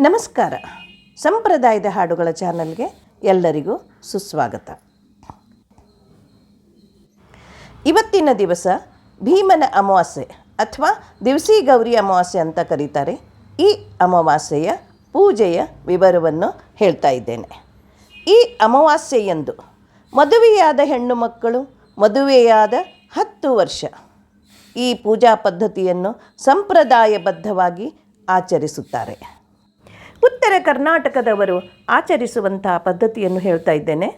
ನಮಸ್ಕಾರ. ಸಂಪ್ರದಾಯದ ಹಾಡುಗಳ ಚಾನಲ್ಗೆ ಎಲ್ಲರಿಗೂ ಸುಸ್ವಾಗತ. ಇವತ್ತಿನ ದಿವಸ ಭೀಮನ ಅಮಾವಾಸ್ಯೆ ಅಥವಾ ದಿವಸಿ ಗೌರಿ ಅಮಾವಾಸ್ಯೆ ಅಂತ ಕರೀತಾರೆ. ಈ ಅಮಾವಾಸ್ಯೆಯ ಪೂಜೆಯ ವಿವರವನ್ನು ಹೇಳ್ತಾ ಇದ್ದೇನೆ. ಈ ಅಮಾವಾಸ್ಯೆಯಂದು ಮದುವೆಯಾದ ಹೆಣ್ಣು ಮಕ್ಕಳು ಮದುವೆಯಾದ 10 ವರ್ಷ ಈ ಪೂಜಾ ಪದ್ಧತಿಯನ್ನು ಸಂಪ್ರದಾಯಬದ್ಧವಾಗಿ ಆಚರಿಸುತ್ತಾರೆ. ಉತ್ತರ ಕರ್ನಾಟಕದವರು ಆಚರಿಸುವಂಥ ಪದ್ಧತಿಯನ್ನು ಹೇಳ್ತಾ ಇದ್ದೇನೆ.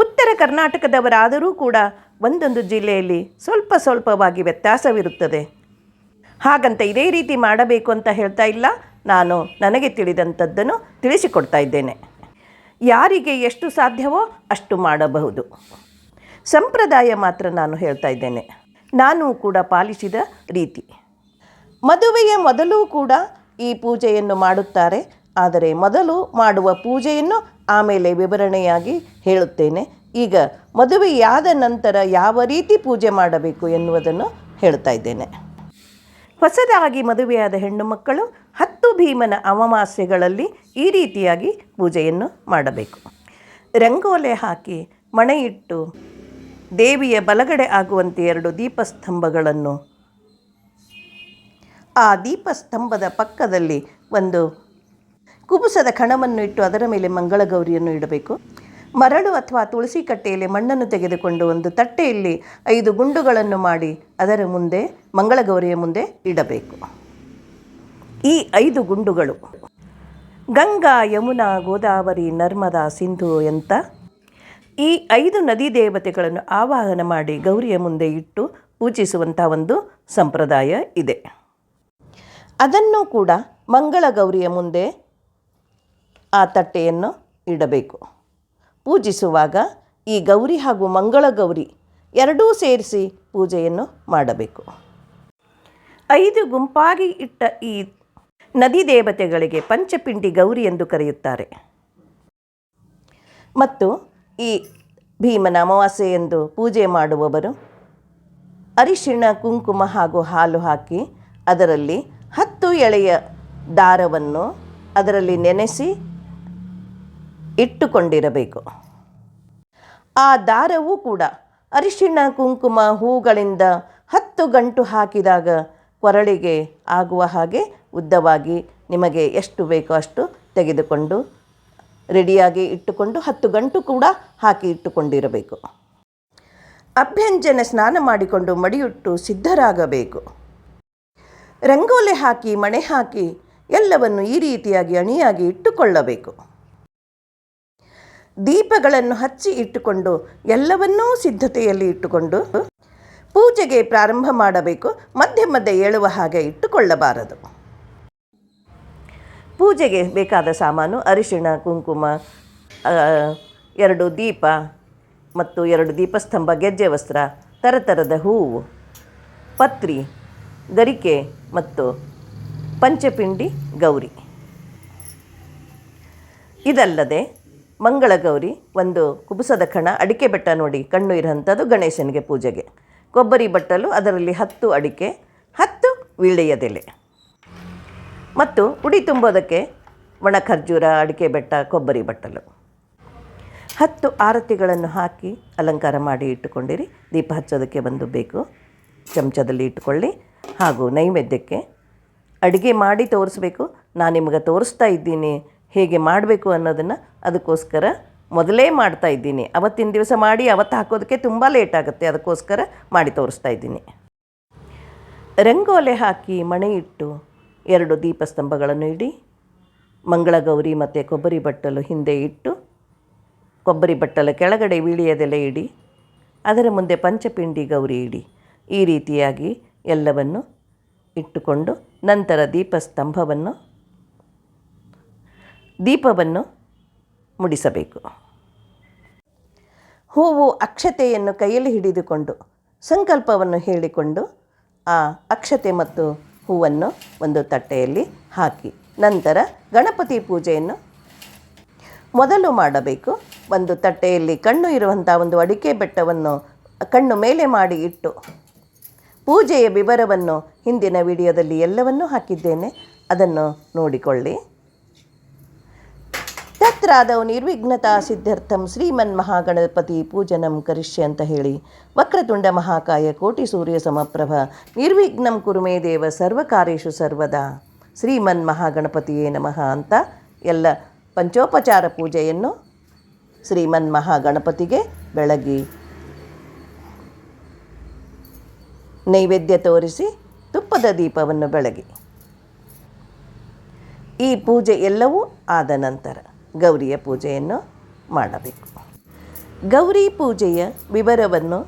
ಉತ್ತರ ಕರ್ನಾಟಕದವರಾದರೂ ಕೂಡ ಒಂದೊಂದು ಜಿಲ್ಲೆಯಲ್ಲಿ ಸ್ವಲ್ಪವಾಗಿ ವ್ಯತ್ಯಾಸವಿರುತ್ತದೆ. ಹಾಗಂತ ಇದೇ ರೀತಿ ಮಾಡಬೇಕು ಅಂತ ಹೇಳ್ತಾ ಇಲ್ಲ. ನಾನು ನನಗೆ ತಿಳಿದಂಥದ್ದನ್ನು ತಿಳಿಸಿಕೊಡ್ತಾ ಇದ್ದೇನೆ. ಯಾರಿಗೆ ಎಷ್ಟು ಸಾಧ್ಯವೋ ಅಷ್ಟು ಮಾಡಬಹುದು. ಸಂಪ್ರದಾಯ ಮಾತ್ರ ನಾನು ಹೇಳ್ತಾ ಇದ್ದೇನೆ. ನಾನು ಕೂಡ ಪಾಲಿಸಿದ ರೀತಿ. ಮದುವೆಯ ಮೊದಲು ಕೂಡ ಈ ಪೂಜೆಯನ್ನು ಮಾಡುತ್ತಾರೆ. ಆದರೆ ಮೊದಲು ಮಾಡುವ ಪೂಜೆಯನ್ನು ಆಮೇಲೆ ವಿವರಣೆಯಾಗಿ ಹೇಳುತ್ತೇನೆ. ಈಗ ಮದುವೆಯಾದ ನಂತರ ಯಾವ ರೀತಿ ಪೂಜೆ ಮಾಡಬೇಕು ಎನ್ನುವುದನ್ನು ಹೇಳ್ತಾ ಇದ್ದೇನೆ. ಹೊಸದಾಗಿ ಮದುವೆಯಾದ ಹೆಣ್ಣು ಮಕ್ಕಳು 10 ಭೀಮನ ಅಮಾವಾಸ್ಯೆಗಳಲ್ಲಿ ಈ ರೀತಿಯಾಗಿ ಪೂಜೆಯನ್ನು ಮಾಡಬೇಕು. ರಂಗೋಲೆ ಹಾಕಿ ಮಣೆ ಇಟ್ಟು ದೇವಿಯ ಬಲಗಡೆ ಆಗುವಂತೆ 2 ದೀಪಸ್ತಂಭಗಳನ್ನು, ಆ ದೀಪಸ್ತಂಭದ ಪಕ್ಕದಲ್ಲಿ ಒಂದು ಕುಬುಸದ ಕಣವನ್ನು ಇಟ್ಟು ಅದರ ಮೇಲೆ ಮಂಗಳಗೌರಿಯನ್ನು ಇಡಬೇಕು. ಮರಳು ಅಥವಾ ತುಳಸಿ ಕಟ್ಟೆಯಲ್ಲಿ ಮಣ್ಣನ್ನು ತೆಗೆದುಕೊಂಡು ಒಂದು ತಟ್ಟೆಯಲ್ಲಿ 5 ಗುಂಡುಗಳನ್ನು ಮಾಡಿ ಅದರ ಮುಂದೆ ಮಂಗಳಗೌರಿಯ ಮುಂದೆ ಇಡಬೇಕು. ಈ 5 ಗುಂಡುಗಳು ಗಂಗಾ, ಯಮುನಾ, ಗೋದಾವರಿ, ನರ್ಮದಾ, ಸಿಂಧು ಅಂತ ಈ 5 ನದಿ ದೇವತೆಗಳನ್ನು ಆವಾಹನ ಮಾಡಿ ಗೌರಿಯ ಮುಂದೆ ಇಟ್ಟು ಪೂಜಿಸುವಂಥ ಒಂದು ಸಂಪ್ರದಾಯ ಇದೆ. ಅದನ್ನು ಕೂಡ ಮಂಗಳಗೌರಿಯ ಮುಂದೆ ಆ ತಟ್ಟೆಯನ್ನು ಇಡಬೇಕು. ಪೂಜಿಸುವಾಗ ಈ ಗೌರಿ ಹಾಗೂ ಮಂಗಳಗೌರಿ ಎರಡೂ ಸೇರಿಸಿ ಪೂಜೆಯನ್ನು ಮಾಡಬೇಕು. 5 ಗುಂಪಾಗಿ ಇಟ್ಟ ಈ ನದಿ ದೇವತೆಗಳಿಗೆ ಪಂಚಪಿಂಡಿ ಗೌರಿ ಎಂದು ಕರೆಯುತ್ತಾರೆ. ಮತ್ತು ಈ ಭೀಮನ ಅಮಾವಾಸ್ಯೆಯಂದು ಪೂಜೆ ಮಾಡುವವರು ಅರಿಶಿಣ, ಕುಂಕುಮ ಹಾಗೂ ಹಾಲು ಹಾಕಿ ಅದರಲ್ಲಿ 10 ಎಳೆಯ ದಾರವನ್ನು ಅದರಲ್ಲಿ ನೆನೆಸಿ ಇಟ್ಟುಕೊಂಡಿರಬೇಕು. ಆ ದಾರವೂ ಕೂಡ ಅರಿಶಿಣ, ಕುಂಕುಮ, ಹೂಗಳಿಂದ 10 ಗಂಟು ಹಾಕಿದಾಗ ಕೊರಳಿಗೆ ಆಗುವ ಹಾಗೆ ಉದ್ದವಾಗಿ ನಿಮಗೆ ಎಷ್ಟು ಬೇಕೋ ಅಷ್ಟು ತೆಗೆದುಕೊಂಡು ರೆಡಿಯಾಗಿ ಇಟ್ಟುಕೊಂಡು 10 ಗಂಟು ಕೂಡ ಹಾಕಿ ಇಟ್ಟುಕೊಂಡಿರಬೇಕು. ಅಭ್ಯಂಜನ ಸ್ನಾನ ಮಾಡಿಕೊಂಡು ಮಡಿಯುಟ್ಟು ಸಿದ್ಧರಾಗಬೇಕು. ರಂಗೋಲೆ ಹಾಕಿ ಮಣೆ ಹಾಕಿ ಎಲ್ಲವನ್ನು ಈ ರೀತಿಯಾಗಿ ಅಣಿಯಾಗಿ ಇಟ್ಟುಕೊಳ್ಳಬೇಕು. ದೀಪಗಳನ್ನು ಹಚ್ಚಿ ಇಟ್ಟುಕೊಂಡು ಎಲ್ಲವನ್ನೂ ಸಿದ್ಧತೆಯಲ್ಲಿ ಇಟ್ಟುಕೊಂಡು ಪೂಜೆಗೆ ಪ್ರಾರಂಭ ಮಾಡಬೇಕು. ಮಧ್ಯೆ ಮಧ್ಯೆ ಏಳುವ ಹಾಗೆ ಇಟ್ಟುಕೊಳ್ಳಬಾರದು. ಪೂಜೆಗೆ ಬೇಕಾದ ಸಾಮಾನು ಅರಿಶಿಣ, ಕುಂಕುಮ, 2 ದೀಪ ಮತ್ತು 2 ದೀಪಸ್ತಂಭ, ಗೆಜ್ಜೆ ವಸ್ತ್ರ, ಥರದ ಹೂವು, ಪತ್ರಿ, ಗರಿಕೆ ಮತ್ತು ಪಂಚಪಿಂಡಿ ಗೌರಿ. ಇದಲ್ಲದೆ ಮಂಗಳಗೌರಿ, ಒಂದು ಕುಬುಸದ ಕಣ, ಅಡಿಕೆ ಬೆಟ್ಟ ನೋಡಿ ಕಣ್ಣು ಇರೋಂಥದ್ದು ಗಣೇಶನಿಗೆ ಪೂಜೆಗೆ, ಕೊಬ್ಬರಿ ಬಟ್ಟಲು, ಅದರಲ್ಲಿ 10 ಅಡಿಕೆ, 10 ವೀಳ್ಯದೆಲೆ ಮತ್ತು ಉಡಿ ತುಂಬೋದಕ್ಕೆ ಒಣ ಖರ್ಜೂರ, ಅಡಿಕೆ ಬೆಟ್ಟ, ಕೊಬ್ಬರಿ ಬಟ್ಟಲು, 10 ಆರತಿಗಳನ್ನು ಹಾಕಿ ಅಲಂಕಾರ ಮಾಡಿ ಇಟ್ಟುಕೊಂಡಿರಿ. ದೀಪ ಹಚ್ಚೋದಕ್ಕೆ ಒಂದು ಬೇಕು, ಚಮಚದಲ್ಲಿ ಇಟ್ಟುಕೊಳ್ಳಿ. ಹಾಗೂ ನೈವೇದ್ಯಕ್ಕೆ ಅಡುಗೆ ಮಾಡಿ ತೋರಿಸ್ಬೇಕು. ನಾನು ನಿಮಗೆ ತೋರಿಸ್ತಾ ಇದ್ದೀನಿ ಹೇಗೆ ಮಾಡಬೇಕು ಅನ್ನೋದನ್ನು. ಅದಕ್ಕೋಸ್ಕರ ಮೊದಲೇ ಮಾಡ್ತಾ ಇದ್ದೀನಿ. ಅವತ್ತಿನ ದಿವಸ ಮಾಡಿ ಅವತ್ತು ಹಾಕೋದಕ್ಕೆ ತುಂಬ ಲೇಟ್ ಆಗುತ್ತೆ. ಅದಕ್ಕೋಸ್ಕರ ಮಾಡಿ ತೋರಿಸ್ತಾ ಇದ್ದೀನಿ. ರಂಗೋಲೆ ಹಾಕಿ ಮಣೆ ಇಟ್ಟು 2 ದೀಪಸ್ತಂಭಗಳನ್ನು ಇಡಿ. ಮಂಗಳಗೌರಿ ಮತ್ತು ಕೊಬ್ಬರಿ ಬಟ್ಟಲು ಹಿಂದೆ ಇಟ್ಟು, ಕೊಬ್ಬರಿ ಬಟ್ಟಲು ಕೆಳಗಡೆ ವೀಳ್ಯದೆಲೆ ಇಡಿ. ಅದರ ಮುಂದೆ ಪಂಚಪಿಂಡಿ ಗೌರಿ ಇಡಿ. ಈ ರೀತಿಯಾಗಿ ಎಲ್ಲವನ್ನು ಇಟ್ಟುಕೊಂಡು ನಂತರ ದೀಪವನ್ನು ಮುಡಿಸಬೇಕು. ಹೂವು, ಅಕ್ಷತೆಯನ್ನು ಕೈಯಲ್ಲಿ ಹಿಡಿದುಕೊಂಡು ಸಂಕಲ್ಪವನ್ನು ಹೇಳಿಕೊಂಡು ಆ ಅಕ್ಷತೆ ಮತ್ತು ಹೂವನ್ನು ಒಂದು ತಟ್ಟೆಯಲ್ಲಿ ಹಾಕಿ ನಂತರ ಗಣಪತಿ ಪೂಜೆಯನ್ನು ಮೊದಲು ಮಾಡಬೇಕು. ಒಂದು ತಟ್ಟೆಯಲ್ಲಿ ಕಣ್ಣು ಇರುವಂಥ ಒಂದು ಅಡಿಕೆ ಬೆಟ್ಟವನ್ನು ಕಣ್ಣು ಮೇಲೆ ಮಾಡಿ ಇಟ್ಟು ಪೂಜೆಯ ವಿವರವನ್ನು ಹಿಂದಿನ ವಿಡಿಯೋದಲ್ಲಿ ಎಲ್ಲವನ್ನೂ ಹಾಕಿದ್ದೇನೆ. ಅದನ್ನು ನೋಡಿಕೊಳ್ಳಿ. ತತ್ರಾದೌ ನಿರ್ವಿಘ್ನತಾ ಸಿದ್ಧರ್ಥಂ ಶ್ರೀಮನ್ ಮಹಾಗಣಪತಿ ಪೂಜನಂ ಕರಿಷ್ಯ ಅಂತ ಹೇಳಿ ವಕ್ರತುಂಡ ಮಹಾಕಾಯ ಕೋಟಿ ಸೂರ್ಯ ಸಮಪ್ರಭ ನಿರ್ವಿಘ್ನಂ ಕುರುಮೇ ದೇವ ಸರ್ವಕಾರ್ಯೇಷು ಸರ್ವದಾ ಶ್ರೀಮನ್ ಮಹಾಗಣಪತಿಯೇ ನಮಃ ಅಂತ ಎಲ್ಲ ಪಂಚೋಪಚಾರ ಪೂಜೆಯನ್ನು ಶ್ರೀಮನ್ ಮಹಾಗಣಪತಿಗೆ ಬೆಳಗಿ ನೈವೇದ್ಯ ತೋರಿಸಿ ತುಪ್ಪದ ದೀಪವನ್ನು ಬೆಳಗಿ ಈ ಪೂಜೆ ಎಲ್ಲವೂ ಆದ ನಂತರ ಗೌರಿಯ ಪೂಜೆಯನ್ನು ಮಾಡಬೇಕು. ಗೌರಿ ಪೂಜೆಯ ವಿವರವನ್ನು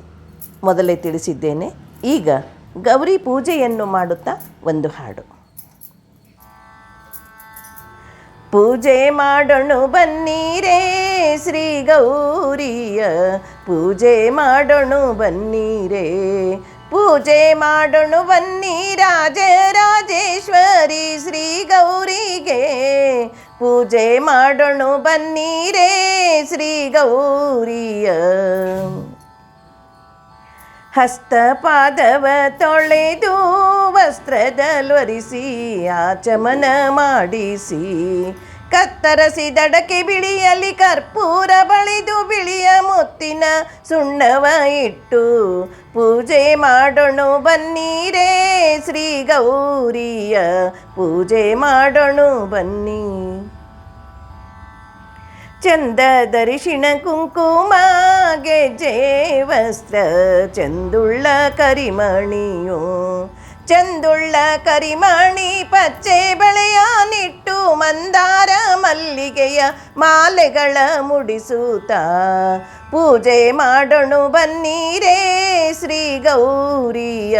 ಮೊದಲೇ ತಿಳಿಸಿದ್ದೇನೆ. ಈಗ ಗೌರಿ ಪೂಜೆಯನ್ನು ಮಾಡುತ್ತಾ ಒಂದು ಹಾಡು. ಪೂಜೆ ಮಾಡೋಣ ಬನ್ನೀರೇ ಶ್ರೀ ಗೌರಿಯ ಪೂಜೆ ಮಾಡೋಣ ಬನ್ನೀರೇ ಪೂಜೆ ಮಾಡೋಣ ಬನ್ನಿ ರಾಜರಾಜೇಶ್ವರಿ ಶ್ರೀ ಗೌರಿಗೆ ಪೂಜೆ ಮಾಡೋಣ ಬನ್ನೀರೇ ಶ್ರೀ ಗೌರಿಯ ಹಸ್ತಪಾದವ ತೊಳೆದು ವಸ್ತ್ರದಲ್ವರಿಸಿ ಆಚಮನ ಮಾಡಿಸಿ ಕತ್ತರಿಸಿದಡಕೆ ಬಿಳಿಯಲ್ಲಿ ಕರ್ಪೂರ ಬಳಿದು ಬಿಳಿಯ ಮುತ್ತಿನ ಸುಣ್ಣವ ಇಟ್ಟು ಪೂಜೆ ಮಾಡೋಣ ಬನ್ನೀರೇ ಶ್ರೀ ಗೌರಿಯ ಪೂಜೆ ಮಾಡೋಣ ಬನ್ನಿ. ಚಂದದರಿಶಿಣ ಕುಂಕುಮ ಗೆಜ್ಜೆ ವಸ್ತ್ರ ಚಂದುಳ್ಳ ಕರಿಮಣಿಯು ಚಂದುಳ್ಳ ಕರಿಮಣಿ ಪಚ್ಚೆ ಬಳೆಯನಿಟ್ಟು ಮಂದಾರ ಮಲ್ಲಿಗೆಯ ಮಾಲೆಗಳ ಮುಡಿಸುತ್ತ ಪೂಜೆ ಮಾಡೋಣ ಬನ್ನೀರೇ ಶ್ರೀ ಗೌರಿಯ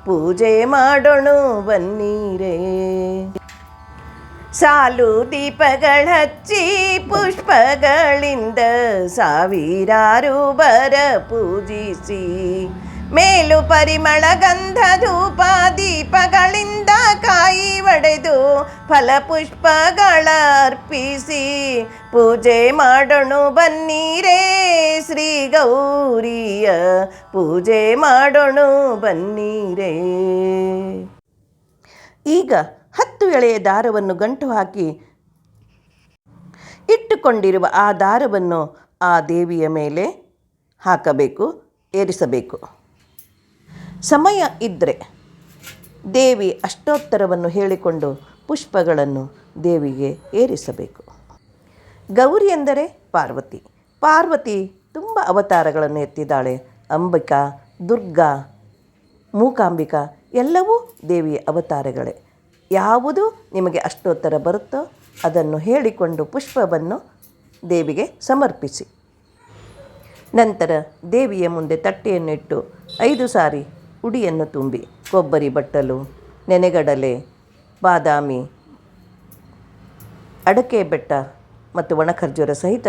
ಪೂಜೆ ಮಾಡೋಣ ಬನ್ನೀರೇ. ಸಾಲು ದೀಪಗಳ ಹಚ್ಚಿ ಪುಷ್ಪಗಳಿಂದ ಸಾವಿರಾರು ಬರ ಪೂಜಿಸಿ ಮೇಲು ಪರಿಮಳ ಗಂಧ ಧೂಪ ದೀಪಗಳಿಂದ ಕಾಯಿ ಒಡೆದು ಫಲಪುಷ್ಪಗಳ ಅರ್ಪಿಸಿ ಪೂಜೆ ಮಾಡೋಣ ಬನ್ನೀರೇ ಶ್ರೀ ಗೌರಿಯ ಪೂಜೆ ಮಾಡೋಣ ಬನ್ನೀರೇ. ಈಗ 10 ಎಳೆಯ ದಾರವನ್ನು ಗಂಟು ಹಾಕಿ ಇಟ್ಟುಕೊಂಡಿರುವ ಆ ದಾರವನ್ನು ಆ ದೇವಿಯ ಮೇಲೆ ಹಾಕಬೇಕು, ಏರಿಸಬೇಕು. ಸಮಯ ಇದ್ದರೆ ದೇವಿ ಅಷ್ಟೋತ್ತರವನ್ನು ಹೇಳಿಕೊಂಡು ಪುಷ್ಪಗಳನ್ನು ದೇವಿಗೆ ಏರಿಸಬೇಕು. ಗೌರಿ ಎಂದರೆ ಪಾರ್ವತಿ. ಪಾರ್ವತಿ ತುಂಬ ಅವತಾರಗಳನ್ನು ಎತ್ತಿದ್ದಾಳೆ. ಅಂಬಿಕಾ, ದುರ್ಗಾ, ಮೂಕಾಂಬಿಕಾ ಎಲ್ಲವೂ ದೇವಿಯ ಅವತಾರಗಳೇ. ಯಾವುದು ನಿಮಗೆ ಅಷ್ಟೋತ್ತರ ಬರುತ್ತೋ ಅದನ್ನು ಹೇಳಿಕೊಂಡು ಪುಷ್ಪವನ್ನು ದೇವಿಗೆ ಸಮರ್ಪಿಸಿ. ನಂತರ ದೇವಿಯ ಮುಂದೆ ತಟ್ಟೆಯನ್ನು ಇಟ್ಟು 5 ಸಾರಿ ಉಡಿಯನ್ನು ತುಂಬಿ ಕೊಬ್ಬರಿ ಬಟ್ಟಲು, ನೆನೆಗಡಲೆ, ಬಾದಾಮಿ, ಅಡಕೆ ಬೆಟ್ಟ ಮತ್ತು ಒಣಖರ್ಜೂರ ಸಹಿತ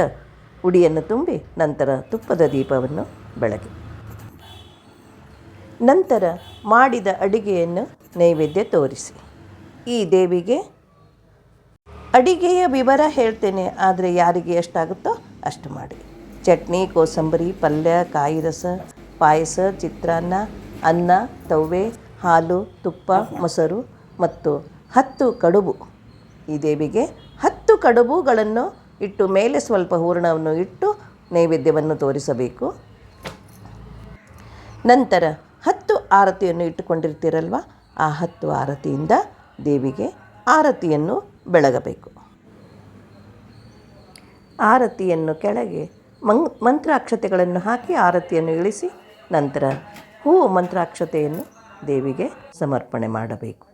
ಉಡಿಯನ್ನು ತುಂಬಿ ನಂತರ ತುಪ್ಪದ ದೀಪವನ್ನು ಬೆಳಗಿ ನಂತರ ಮಾಡಿದ ಅಡಿಗೆಯನ್ನು ನೈವೇದ್ಯ ತೋರಿಸಿ. ಈ ದೇವಿಗೆ ಅಡಿಗೆಯ ವಿವರ ಹೇಳ್ತೇನೆ, ಆದರೆ ಯಾರಿಗೆ ಎಷ್ಟಾಗುತ್ತೋ ಅಷ್ಟು ಮಾಡಿ. ಚಟ್ನಿ, ಕೋಸಂಬರಿ, ಪಲ್ಯ, ಕಾಯಿ ರಸ, ಪಾಯಸ, ಚಿತ್ರಾನ್ನ, ಅನ್ನ, ತವ್ವೆ, ಹಾಲು, ತುಪ್ಪ, ಮೊಸರು ಮತ್ತು 10 ಕಡುಬು. ಈ ದೇವಿಗೆ 10 ಕಡುಬುಗಳನ್ನು ಇಟ್ಟು ಮೇಲೆ ಸ್ವಲ್ಪ ಹೂರಣವನ್ನು ಇಟ್ಟು ನೈವೇದ್ಯವನ್ನು ತೋರಿಸಬೇಕು. ನಂತರ 10 ಆರತಿಯನ್ನು ಇಟ್ಟುಕೊಂಡಿರ್ತೀರಲ್ವ, ಆ 10 ಆರತಿಯಿಂದ ದೇವಿಗೆ ಆರತಿಯನ್ನು ಬೆಳಗಬೇಕು. ಆರತಿಯನ್ನು ಕೆಳಗೆ ಮಂತ್ರಾಕ್ಷತೆಗಳನ್ನು ಹಾಕಿ ಆರತಿಯನ್ನು ಇಳಿಸಿ ನಂತರ ಹೂವು ಮಂತ್ರಾಕ್ಷತೆಯನ್ನು ದೇವಿಗೆ ಸಮರ್ಪಣೆ ಮಾಡಬೇಕು.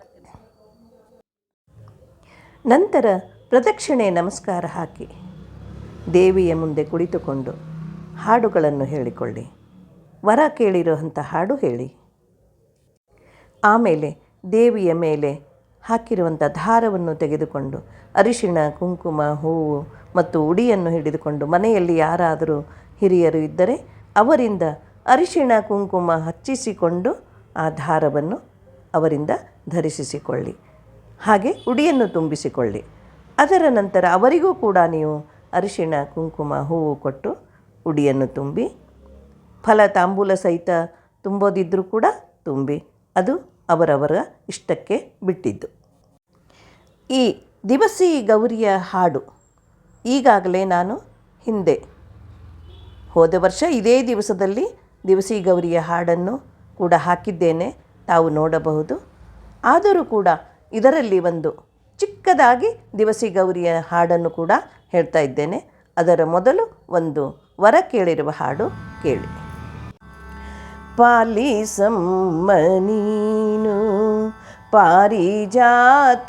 ನಂತರ ಪ್ರದಕ್ಷಿಣೆ ನಮಸ್ಕಾರ ಹಾಕಿ ದೇವಿಯ ಮುಂದೆ ಕುಳಿತುಕೊಂಡು ಹಾಡುಗಳನ್ನು ಹೇಳಿಕೊಳ್ಳಿ. ವರ ಕೇಳಿರುವಂಥ ಹಾಡು ಹೇಳಿ. ಆಮೇಲೆ ದೇವಿಯ ಮೇಲೆ ಹಾಕಿರುವಂಥ ದಾರವನ್ನು ತೆಗೆದುಕೊಂಡು ಅರಿಶಿಣ, ಕುಂಕುಮ, ಹೂವು ಮತ್ತು ಉಡಿಯನ್ನು ಹಿಡಿದುಕೊಂಡು ಮನೆಯಲ್ಲಿ ಯಾರಾದರೂ ಹಿರಿಯರು ಇದ್ದರೆ ಅವರಿಂದ ಅರಿಶಿಣ ಕುಂಕುಮ ಹಚ್ಚಿಸಿಕೊಂಡು ಆ ದಾರವನ್ನು ಅವರಿಂದ ಧರಿಸಿಸಿಕೊಳ್ಳಿ. ಹಾಗೆ ಉಡಿಯನ್ನು ತುಂಬಿಸಿಕೊಳ್ಳಿ. ಅದರ ನಂತರ ಅವರಿಗೂ ಕೂಡ ನೀವು ಅರಿಶಿಣ ಕುಂಕುಮ ಹೂವು ಕೊಟ್ಟು ಉಡಿಯನ್ನು ತುಂಬಿ, ಫಲ ತಾಂಬೂಲ ಸಹಿತ ತುಂಬೋದಿದ್ದರೂ ಕೂಡ ತುಂಬಿ, ಅದು ಅವರವರ ಇಷ್ಟಕ್ಕೆ ಬಿಟ್ಟಿದ್ದು. ಈ ದಿವಸಿ ಗೌರಿಯ ಹಾಡು ಈಗಾಗಲೇ ನಾನು ಹಿಂದೆ ಹೋದ ವರ್ಷ ಇದೇ ದಿವಸದಲ್ಲಿ ದಿವಸಿ ಗೌರಿಯ ಹಾಡನ್ನು ಕೂಡ ಹಾಕಿದ್ದೇನೆ, ತಾವು ನೋಡಬಹುದು. ಆದರೂ ಕೂಡ ಇದರಲ್ಲಿ ಒಂದು ಚಿಕ್ಕದಾಗಿ ದಿವಸಿ ಗೌರಿಯ ಹಾಡನ್ನು ಕೂಡ ಹೇಳ್ತಾ ಇದ್ದೇನೆ. ಅದರ ಮೊದಲು ಒಂದು ವರ ಕೇಳಿರುವ ಹಾಡು ಕೇಳಿ. ಪಾಲಿಸಮ್ಮ ನೀನು ಪಾರಿಜಾತವನ್ನು,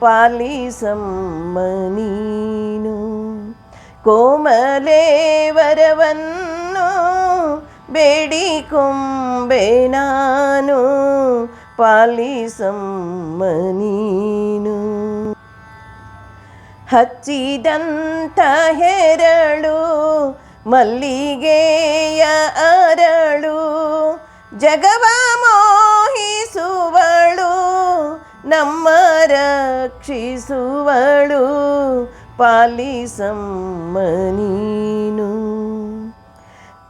ಪಾಲಿಸಮ್ಮ ನೀನು ಕೋಮಲೆ ವರವನ್ನು, ಬೇಡಿಕೊಂಬೆ ನಾನು ಪಾಲಿಸಮ್ಮ ನೀನು. ಹಚ್ಚಿದಂಥ ಹೆರಳು ಮಲ್ಲಿಗೆಯ ಅರಳು, ಜಗವ ಮೋಹಿಸುವಳು ನಮ್ಮ ರಕ್ಷಿಸುವಳು ಪಾಲಿಸಮ್ಮ ನೀನು.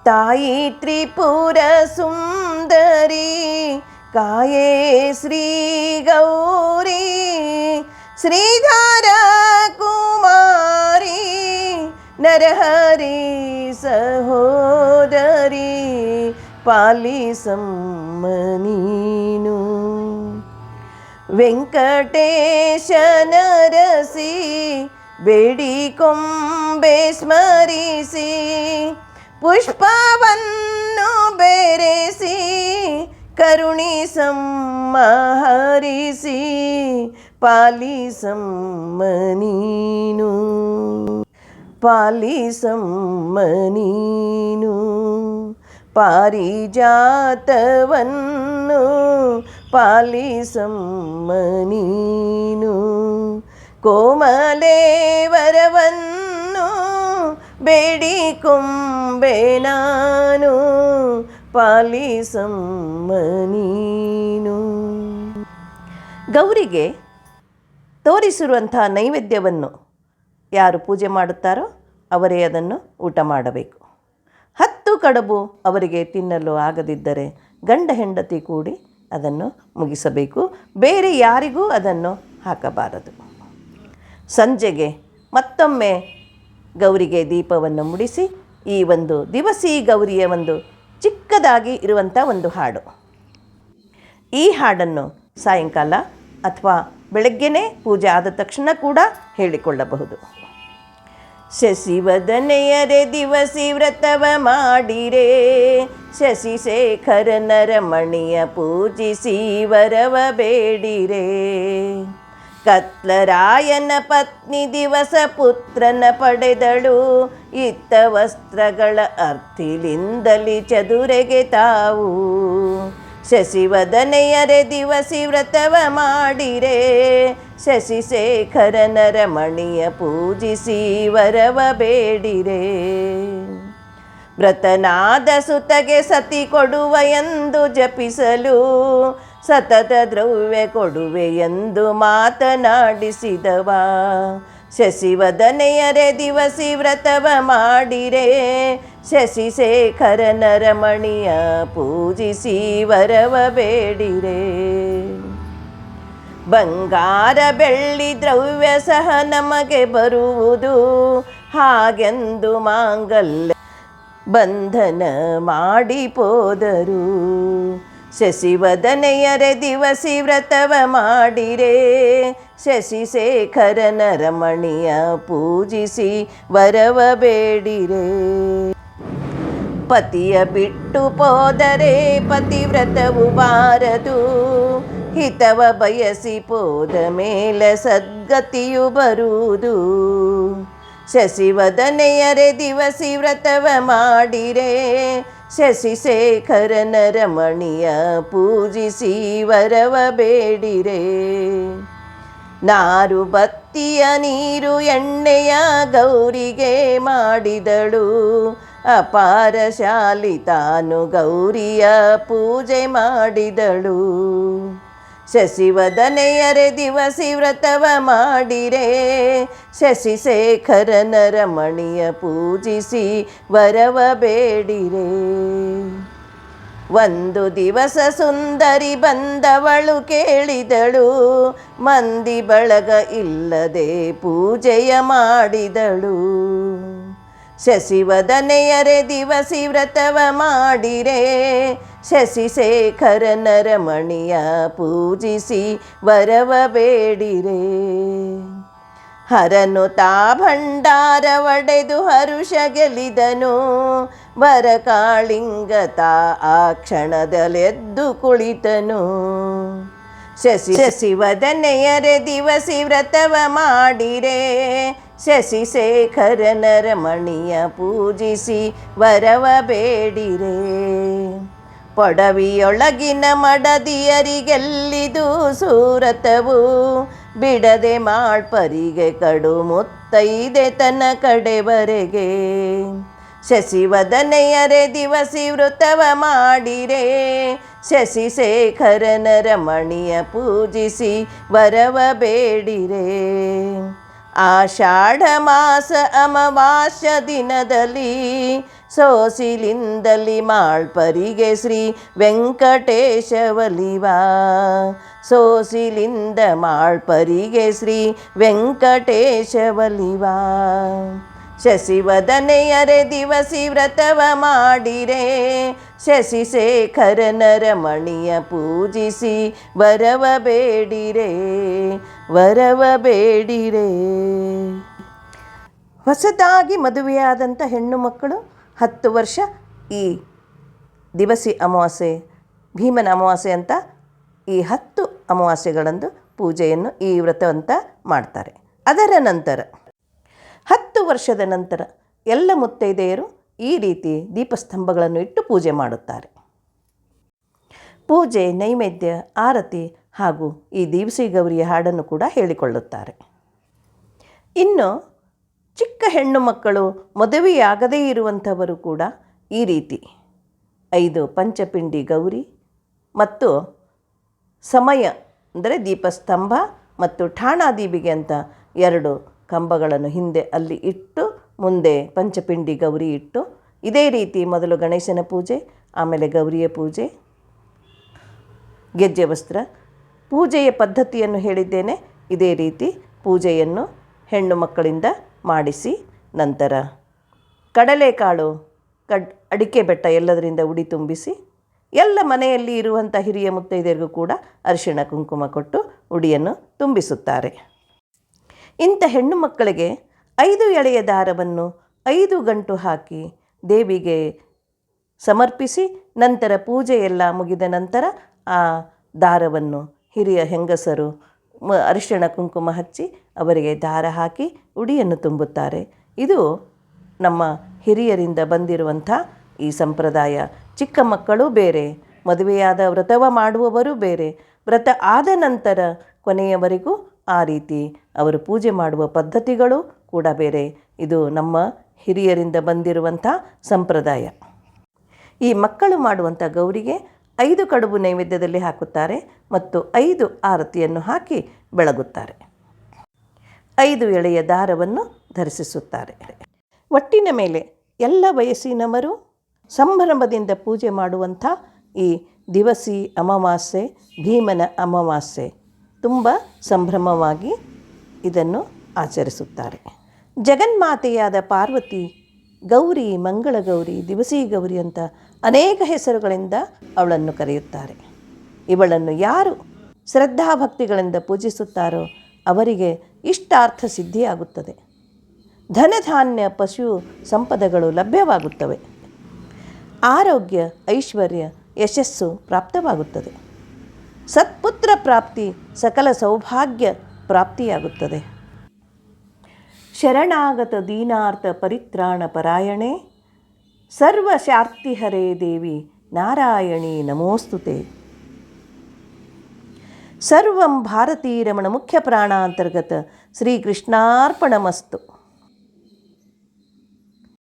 ತಾಯಿ ತ್ರಿಪುರ ಸುಂದರಿ ಕಾಯೇ ಶ್ರೀ ಗೌರಿ, ಶ್ರೀಧರ ಕುಮಾರಿ ನರಹರಿ ಸಹೋದರಿ ಪಾಲಿಸಮ್ಮ ನೀನು. ವೆಂಕಟೇಶನರಸಿ ಬೇಡಿಕೊಂಬೆ ಸ್ಮರಿಸಿ, ಪುಷ್ಪವನ್ನು ಬೆರೆಸಿ ಕರುಣಿಸಮ್ಮ ಹರಿಸಿ ಪಾಲಿಸಮ್ಮ ನೀನು, ಪಾಲಿಸಮ್ಮ ನೀನು. ಪಾರಿಜಾತವನ್ನು ಪಾಲಿಸಮ್ಮ ನೀನು, ಕೋಮಲೆ ವರವನ್ನು ಬೇಡಿಕೊಂಬೆ ನಾನು ಪಾಲಿಸಮ್ಮ ನೀನು. ಗೌರಿಗೆ ತೋರಿಸಿರುವಂಥ ನೈವೇದ್ಯವನ್ನು ಯಾರು ಪೂಜೆ ಮಾಡುತ್ತಾರೋ ಅವರೇ ಅದನ್ನು ಊಟ ಮಾಡಬೇಕು. 10 ಕಡುಬು ಅವರಿಗೆ ತಿನ್ನಲು ಆಗದಿದ್ದರೆ ಗಂಡ ಹೆಂಡತಿ ಕೂಡಿ ಅದನ್ನು ಮುಗಿಸಬೇಕು, ಬೇರೆ ಯಾರಿಗೂ ಅದನ್ನು ಹಾಕಬಾರದು. ಸಂಜೆಗೆ ಮತ್ತೊಮ್ಮೆ ಗೌರಿಗೆ ದೀಪವನ್ನು ಮುಡಿಸಿ ಈ ಒಂದು ದಿವಸಿ ಗೌರಿಯ ಒಂದು ಚಿಕ್ಕದಾಗಿ ಇರುವಂಥ ಒಂದು ಹಾಡು, ಈ ಹಾಡನ್ನು ಸಾಯಂಕಾಲ ಅಥವಾ ಬೆಳಗ್ಗೆನೇ ಪೂಜೆ ಆದ ತಕ್ಷಣ ಕೂಡ ಹೇಳಿಕೊಳ್ಳಬಹುದು. ಶಶಿವದನೆಯರೆ ದಿವಸಿ ವ್ರತವ ಮಾಡಿರೆ, ಶಶಿಶೇಖರನ ರಮಣಿಯ ಪೂಜಿಸಿ ವರವ ಬೇಡಿರೆ. ಕತ್ಲರಾಯನ ಪತ್ನಿ ದಿವಸ ಪುತ್ರನ ಪಡೆದಳು, ಇತ್ತ ವಸ್ತ್ರಗಳ ಅರ್ಥಿಲಿಂದಲಿ ಚದುರೆಗೆ ತಾವು. ಶಶಿವದನೆಯರೆ ದಿವಸಿ ವ್ರತವ ಮಾಡಿರೆ, ಶಶಿಶೇಖರನ ರಮಣಿಯ ಪೂಜಿಸಿ ವರವ ಬೇಡಿರೆ. ವ್ರತನಾದ ಸುತಗೆ ಸತಿ ಕೊಡುವ ಎಂದು ಜಪಿಸಲು, ಸತತ ದ್ರವ್ಯ ಕೊಡುವೆ ಎಂದು ಮಾತನಾಡಿಸಿದವ. ಶಶಿವದನೆಯರೆ ದಿವಸಿ ವ್ರತವ ಮಾಡಿರೆ, ಶಶಿಶೇಖರನ ರಮಣಿಯ ಪೂಜಿಸಿ ವರವ ಬೇಡಿರೆ. ಬಂಗಾರ ಬೆಳ್ಳಿ ದ್ರವ್ಯ ಸಹ ನಮಗೆ ಬರುವುದು, ಹಾಗೆಂದು ಮಾಂಗಲ್ಯ ಬಂಧನ ಮಾಡಿಪೋದರು. ಶಶಿವದನೆಯರೆ ದಿವಸಿ ವ್ರತವ ಮಾಡಿರೆ, ಶಶಿಶೇಖರನ ರಮಣಿಯ ಪೂಜಿಸಿ ವರವ ಬೇಡಿರೆ. ಪತಿಯ ಬಿಟ್ಟು ಹೋದರೆ ಪತಿವ್ರತವು ಬಾರದು, ಹಿತವ ಬಯಸಿ ಪೋದ ಮೇಲೆ ಸದ್ಗತಿಯು ಬರುವುದು. ಶಶಿವದನೆಯರೆ ದಿವಸಿ ವ್ರತವ ಮಾಡಿರೆ, ಶಶಿಶೇಖರನ ರಮಣಿಯ ಪೂಜಿಸಿ ವರವ ಬೇಡಿರೆ. ನಾರು ಬತ್ತಿಯ ನೀರು ಎಣ್ಣೆಯ ಗೌರಿಗೆ ಮಾಡಿದಳು, ಅಪಾರ ಶಾಲಿ ತಾನು ಗೌರಿಯ ಪೂಜೆ ಮಾಡಿದಳು. ಶಶಿವದನೆಯರೆ ದಿವಸಿ ವ್ರತವ ಮಾಡಿರೆ, ಶಶಿಶೇಖರನ ರಮಣಿಯ ಪೂಜಿಸಿ ವರವ ಬೇಡಿರೆ. ಒಂದು ದಿವಸ ಸುಂದರಿ ಬಂದವಳು ಕೇಳಿದಳು, ಮಂದಿ ಬಳಗ ಇಲ್ಲದೆ ಪೂಜೆಯ ಮಾಡಿದಳು. ಶಶಿವದನೆಯರೆ ದಿವಸಿ ವ್ರತವ ಮಾಡಿರೆ, ಶಶಿಶೇಖರನ ರಮಣಿಯ ಪೂಜಿಸಿ ವರವ ಬೇಡಿರೆ. ಹರನು ತಾ ಭಂಡಾರ ಒಡೆದು ಹರುಷ ಗೆಲಿದನು, ವರ ಕಾಳಿಂಗ ಆ ಕ್ಷಣದಲ್ಲೆದ್ದು ಕುಳಿತನು. ಶಶಿವದನೆಯರೆ ದಿವಸಿ ವ್ರತವ ಮಾಡಿರೆ, ಶಶಿಶೇಖರನ ರಮಣಿಯ ಪೂಜಿಸಿ ವರವ ಬೇಡಿರೆ. ಪೊಡವಿಯೊಳಗಿನ ಮಡದಿಯರಿಗೆಲ್ಲಿದು ಸೂರತವು, ಬಿಡದೆ ಮಾಳ್ಪರಿಗೆ ಕಡು ಮುತ್ತೈದೆ ತನ ಕಡೆವರೆಗೆ. ಶಶಿವದನೆಯರೆ ದಿವಸಿ ವ್ರತವ ಮಾಡಿರೆ, ಶಶಿಶೇಖರನ ರಮಣಿಯ ಪೂಜಿಸಿ ವರವ ಬೇಡಿರೆ. ಆಷಾಢ ಮಾಸ ಅಮಾವಾಸ್ಯ ದಿನದಲ್ಲಿ, ಸೋಸಿಲಿಂದಲಿ ಮಾಳ್ಪರಿಗೆ ಶ್ರೀ ವೆಂಕಟೇಶ ಒಲಿವ. ಸೋಸಿಲಿಂದ ಮಾಳ್ಪರಿಗೆ ಶ್ರೀ ವೆಂಕಟೇಶ ಒಲಿವ. ಶಶಿವದನೆಯರೆ ದಿವಸಿ ವ್ರತವ ಮಾಡಿರೆ, ಶಶಿಶೇಖರನ ರಮಣಿಯ ಪೂಜಿಸಿ ವರವ ಬೇಡಿರೆ, ವರವ ಬೇಡಿರೆ. ಹೊಸದಾಗಿ ಮದುವೆಯಾದಂಥ ಹೆಣ್ಣು ಮಕ್ಕಳು 10 ವರ್ಷ ಈ ದಿವಸಿ ಅಮಾವಾಸ್ಯೆ, ಭೀಮನ ಅಮಾವಾಸ್ಯೆ ಅಂತ ಈ 10 ಅಮಾವಾಸ್ಯೆಗಳಂದು ಪೂಜೆಯನ್ನು ಈ ವ್ರತವಂತ ಮಾಡ್ತಾರೆ. ಅದರ ನಂತರ 10 ವರ್ಷದ ನಂತರ ಎಲ್ಲ ಮುತ್ತೈದೆಯರು ಈ ರೀತಿ ದೀಪಸ್ತಂಭಗಳನ್ನು ಇಟ್ಟು ಪೂಜೆ ಮಾಡುತ್ತಾರೆ. ಪೂಜೆ, ನೈವೇದ್ಯ, ಆರತಿ ಹಾಗೂ ಈ ದಿವಸಿ ಗೌರಿಯ ಹಾಡನ್ನು ಕೂಡ ಹೇಳಿಕೊಳ್ಳುತ್ತಾರೆ. ಇನ್ನು ಚಿಕ್ಕ ಹೆಣ್ಣು ಮಕ್ಕಳು, ಮದುವೆಯಾಗದೇ ಇರುವಂಥವರು ಕೂಡ ಈ ರೀತಿ 5 ಪಂಚಪಿಂಡಿ ಗೌರಿ ಮತ್ತು ಸಮಯ ಅಂದರೆ ದೀಪಸ್ತಂಭ ಮತ್ತು ಠಾಣಾದೀಬಿಗೆ ಅಂತ 2 ಕಂಬಗಳನ್ನು ಹಿಂದೆ ಅಲ್ಲಿ ಇಟ್ಟು, ಮುಂದೆ ಪಂಚಪಿಂಡಿ ಗೌರಿ ಇಟ್ಟು, ಇದೇ ರೀತಿ ಮೊದಲು ಗಣೇಶನ ಪೂಜೆ, ಆಮೇಲೆ ಗೌರಿಯ ಪೂಜೆ, ಗೆಜ್ಜೆ ವಸ್ತ್ರ ಪೂಜೆಯ ಪದ್ಧತಿಯನ್ನು ಹೇಳಿದ್ದೇನೆ. ಇದೇ ರೀತಿ ಪೂಜೆಯನ್ನು ಹೆಣ್ಣು ಮಕ್ಕಳಿಂದ ಮಾಡಿಸಿ, ನಂತರ ಕಡಲೆಕಾಳು, ಅಡಿಕೆ ಬೆಟ್ಟ ಎಲ್ಲದರಿಂದ ಉಡಿ ತುಂಬಿಸಿ, ಎಲ್ಲ ಮನೆಯಲ್ಲಿ ಇರುವಂಥ ಹಿರಿಯ ಮುತ್ತೈದೆಯರಿಗೂ ಕೂಡ ಅರಿಶಿಣ ಕುಂಕುಮ ಕೊಟ್ಟು ಉಡಿಯನ್ನು ತುಂಬಿಸುತ್ತಾರೆ. ಇಂಥ ಹೆಣ್ಣು ಮಕ್ಕಳಿಗೆ 5 ಎಳೆಯ ದಾರವನ್ನು 5 ಗಂಟು ಹಾಕಿ ದೇವಿಗೆ ಸಮರ್ಪಿಸಿ, ನಂತರ ಪೂಜೆಯೆಲ್ಲ ಮುಗಿದ ನಂತರ ಆ ದಾರವನ್ನು ಹಿರಿಯ ಹೆಂಗಸರು ಅರಿಶಿಣ ಕುಂಕುಮ ಹಚ್ಚಿ ಅವರಿಗೆ ದಾರ ಹಾಕಿ ಉಡಿಯನ್ನು ತುಂಬುತ್ತಾರೆ. ಇದು ನಮ್ಮ ಹಿರಿಯರಿಂದ ಬಂದಿರುವಂಥ ಈ ಸಂಪ್ರದಾಯ. ಚಿಕ್ಕ ಮಕ್ಕಳು ಬೇರೆ, ಮದುವೆಯಾದ ವ್ರತವ ಮಾಡುವವರು ಬೇರೆ, ವ್ರತ ಆದ ನಂತರ ಕೊನೆಯವರೆಗೂ ಆ ರೀತಿ ಅವರು ಪೂಜೆ ಮಾಡುವ ಪದ್ಧತಿಗಳು ಕೂಡ ಬೇರೆ. ಇದು ನಮ್ಮ ಹಿರಿಯರಿಂದ ಬಂದಿರುವಂಥ ಸಂಪ್ರದಾಯ. ಈ ಮಕ್ಕಳು ಮಾಡುವಂಥ ಗೌರಿಗೆ 5 ಕಡುಬು ನೈವೇದ್ಯದಲ್ಲಿ ಹಾಕುತ್ತಾರೆ ಮತ್ತು 5 ಆರತಿಯನ್ನು ಹಾಕಿ ಬೆಳಗುತ್ತಾರೆ. 5 ಎಳೆಯ ದಾರವನ್ನು ಧರಿಸಿಸುತ್ತಾರೆ. ಒಟ್ಟಿನ ಮೇಲೆ ಎಲ್ಲ ವಯಸ್ಸಿನವರು ಸಂಭ್ರಮದಿಂದ ಪೂಜೆ ಮಾಡುವಂಥ ಈ ದಿವಸಿ ಅಮಾವಾಸ್ಯೆ, ಭೀಮನ ಅಮಾವಾಸ್ಯೆ ತುಂಬ ಸಂಭ್ರಮವಾಗಿ ಇದನ್ನು ಆಚರಿಸುತ್ತಾರೆ. ಜಗನ್ಮಾತೆಯಾದ ಪಾರ್ವತಿ ಗೌರಿ, ಮಂಗಳಗೌರಿ, ದಿವಸಿ ಗೌರಿ ಅಂತ ಅನೇಕ ಹೆಸರುಗಳಿಂದ ಅವಳನ್ನು ಕರೆಯುತ್ತಾರೆ. ಇವಳನ್ನು ಯಾರು ಶ್ರದ್ಧಾಭಕ್ತಿಗಳಿಂದ ಪೂಜಿಸುತ್ತಾರೋ ಅವರಿಗೆ ಇಷ್ಟಾರ್ಥ ಸಿದ್ಧಿಯಾಗುತ್ತದೆ. ಧನಧಾನ್ಯ, ಪಶು ಸಂಪದಗಳು ಲಭ್ಯವಾಗುತ್ತವೆ. ಆರೋಗ್ಯ, ಐಶ್ವರ್ಯ, ಯಶಸ್ಸು ಪ್ರಾಪ್ತವಾಗುತ್ತದೆ. ಸತ್ಪುತ್ರ ಪ್ರಾಪ್ತಿ, ಸಕಲ ಸೌಭಾಗ್ಯ ಪ್ರಾಪ್ತಿಯಾಗುತ್ತದೆ. ಶರಣಾಗತ ದೀನಾರ್ಥ ಪರಿತ್ರಾಣ ಪರಾಯಣೆ, ಸರ್ವಶಾರ್ತಿಹರೇ ದೇವಿ ನಾರಾಯಣಿ ನಮೋಸ್ತುತೆ. ಸರ್ವಂ ಭಾರತೀರಮಣ ಮುಖ್ಯ ಪ್ರಾಣಾಂತರ್ಗತ ಶ್ರೀಕೃಷ್ಣಾರ್ಪಣಮಸ್ತು.